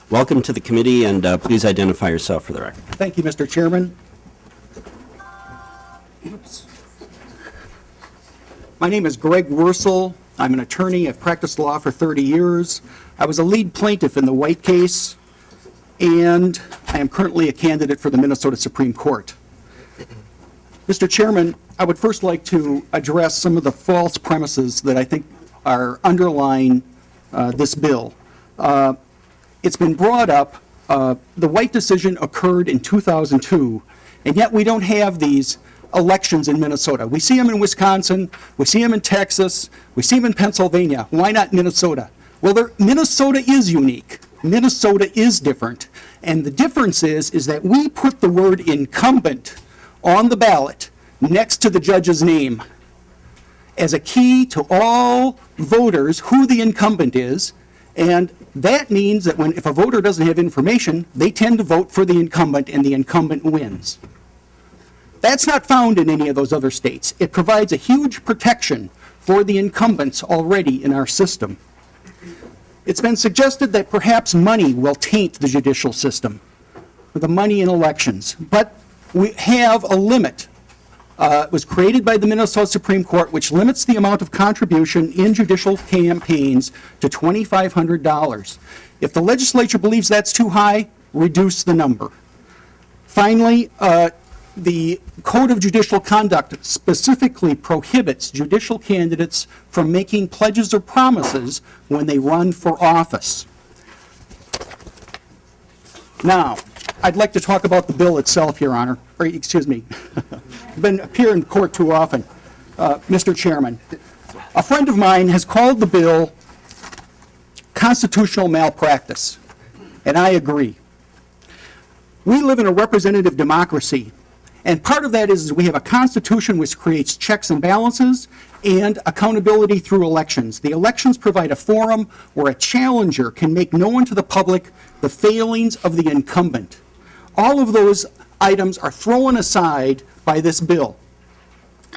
Welcome to the committee, and please identify yourself for the record. Thank you, Mr. Chairman. Oops. My name is Greg Wersal. I'm an attorney. I've practiced law for 30 years. I was a lead plaintiff in the White case, and I am currently a candidate for the Minnesota Supreme Court. Mr. Chairman, I would first like to address some of the false premises that I think are underlying this bill. It's been brought up, the White decision occurred in 2002, and yet we don't have these elections in Minnesota. We see them in Wisconsin, we see them in Texas, we see them in Pennsylvania. Why not Minnesota? Well, Minnesota is unique. Minnesota is different. And the difference is that we put the word incumbent on the ballot next to the judge's name as a key to all voters who the incumbent is. And that means that if a voter doesn't have information, they tend to vote for the incumbent, and the incumbent wins. That's not found in any of those other states. It provides a huge protection for the incumbents already in our system. It's been suggested that perhaps money will taint the judicial system, the money in elections. But we have a limit. It was created by the Minnesota Supreme Court, which limits the amount of contribution in judicial campaigns to $2,500. If the legislature believes that's too high, reduce the number. Finally, the Code of Judicial Conduct specifically prohibits judicial candidates from making pledges or promises when they run for office. Now, I'd like to talk about the bill itself, Your Honor. Or, excuse me. I've been appearing in court too often. Mr. Chairman, a friend of mine has called the bill constitutional malpractice, and I agree. We live in a representative democracy, and part of that is we have a constitution which creates checks and balances and accountability through elections. The elections provide a forum where a challenger can make known to the public the failings of the incumbent. All of those items are thrown aside by this bill.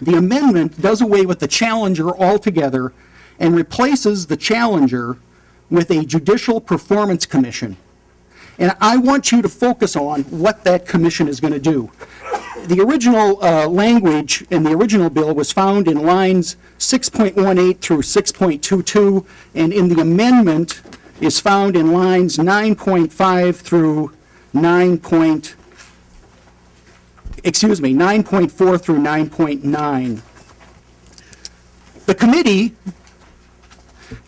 The amendment does away with the challenger altogether and replaces the challenger with a judicial performance commission. And I want you to focus on what that commission is going to do. The original language in the original bill was found in lines 6.18 through 6.22, and in the amendment is found in lines 9.5 through 9.4 through 9.9. The committee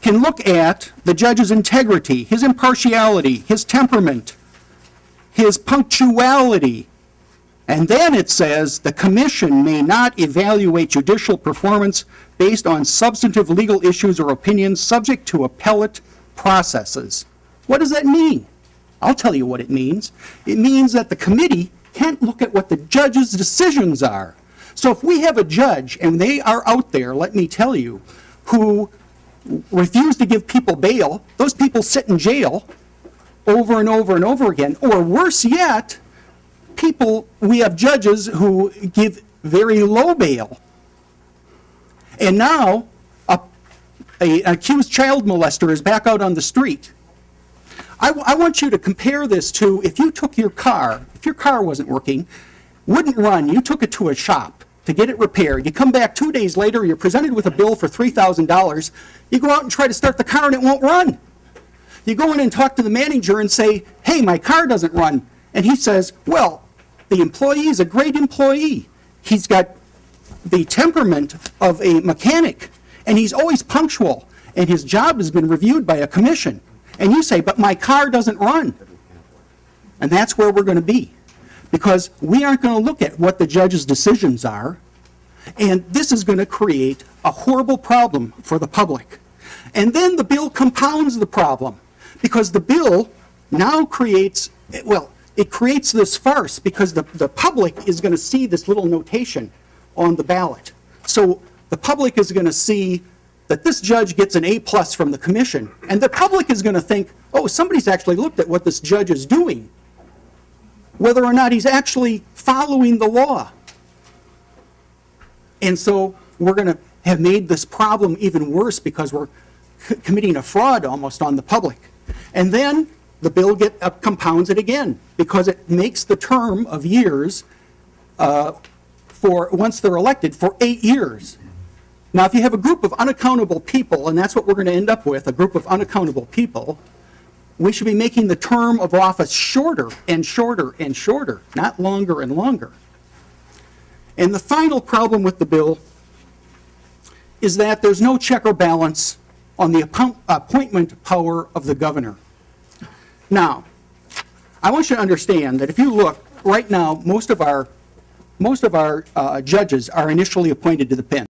can look at the judge's integrity, his impartiality, his temperament, his punctuality, and then it says the commission may not evaluate judicial performance based on substantive legal issues or opinions subject to appellate processes. What does that mean? I'll tell you what it means. It means that the committee can't look at what the judge's decisions are. So if we have a judge, and they are out there, let me tell you, who refuse to give people bail, those people sit in jail over and over and over again. Or worse yet, we have judges who give very low bail. And now an accused child molester is back out on the street. I want you to compare this to if you took your car, if your car wasn't working, wouldn't run, you took it to a shop to get it repaired. You come back 2 days later, you're presented with a bill for $3,000. You go out and try to start the car and it won't run. You go in and talk to the manager and say, hey, my car doesn't run. And he says, well, the employee is a great employee. He's got the temperament of a mechanic, and he's always punctual, and his job has been reviewed by a commission. And you say, but my car doesn't run. And that's where we're going to be, because we aren't going to look at what the judge's decisions are, and this is going to create a horrible problem for the public. And then the bill compounds the problem, because the bill now creates, well, it creates this farce, because the public is going to see this little notation on the ballot. So the public is going to see that this judge gets an A+ from the commission, and the public is going to think, oh, somebody's actually looked at what this judge is doing, whether or not he's actually following the law. And so we're going to have made this problem even worse, because we're committing a fraud almost on the public. And then the bill compounds it again, because it makes the term of years for, once they're elected, for 8 years. Now, if you have a group of unaccountable people, and that's what we're going to end up with, a group of unaccountable people, we should be making the term of office shorter and shorter and shorter, not longer and longer. And the final problem with the bill is that there's no check or balance on the appointment power of the governor. Now, I want you to understand that if you look, right now, most of our judges are initially appointed to the bench.